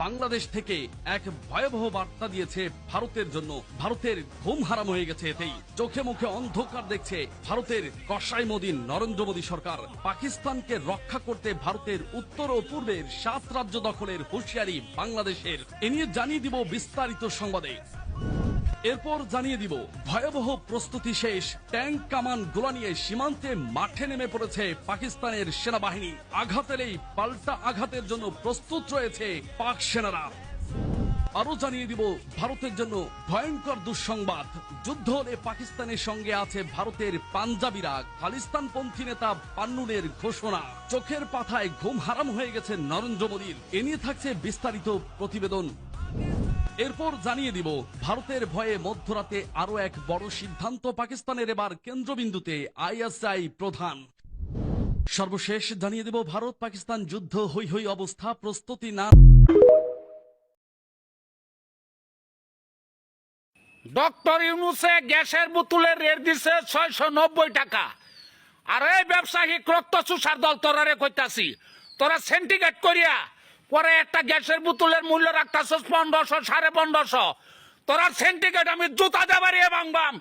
বাংলাদেশ থেকে এক ভয়াবহ বার্তা দিয়েছে ভারতের জন্য। ভারতের ঘুম হারাম হয়ে গেছে এতেই। চোখে মুখে অন্ধকার দেখছে ভারতের কসাই মোদী নরেন্দ্র মোদী সরকার। পাকিস্তানকে রক্ষা করতে ভারতের উত্তর ও পূর্বের 7 রাজ্য দখলের হুঁশিয়ারি বাংলাদেশের। এ নিয়ে জানিয়ে দিব বিস্তারিত সংবাদে। এরপর জানিয়ে দিব ভয়াবহ প্রস্তুতি শেষ, ট্যাঙ্ক কামান গোলা নিয়ে সীমান্তে মাঠে নেমে পড়েছে পাকিস্তানের সেনাবাহিনী। আঘাত এলেই পাল্টা আঘাতের জন্য প্রস্তুত রয়েছে পাক সেনারা। আরো জানিয়ে দিব ভারতের জন্য ভয়ঙ্কর দুঃসংবাদ, যুদ্ধ হলে পাকিস্তানের সঙ্গে আছে ভারতের পাঞ্জাবিরা। খালিস্তানপন্থী নেতা পান্নুনের ঘোষণা। চোখের পাতায় ঘুম হারাম হয়ে গেছে নরেন্দ্র মোদীর। এ নিয়ে থাকছে বিস্তারিত প্রতিবেদন। এরপর জানিয়ে দিব ভারতের ভয়ে মধ্যরাতে আরো এক বড় সিদ্ধান্ত পাকিস্তানের। এবার কেন্দ্রবিন্দুতে আইএসআই প্রধান। সর্বশেষ জানিয়ে দেব ভারত পাকিস্তান যুদ্ধ হৈ হৈ অবস্থা, প্রস্তুতি না। ডক্টর ইউনুসে গ্যাসের বোতলের রেট দিছে 690 টাকা। আর এই ব্যবসায়িক রক্ত চুষার দল তোরারে কইতাছি, তোরা সেন্টিগ্রেড করিয়া পরে একটা গ্যাসের বোতলের মূল্য রাখতাছস 1500 1550। তোরা সেন্টিগ্রেড আমি জুতা দেবারিয়ে ভাঙবাম।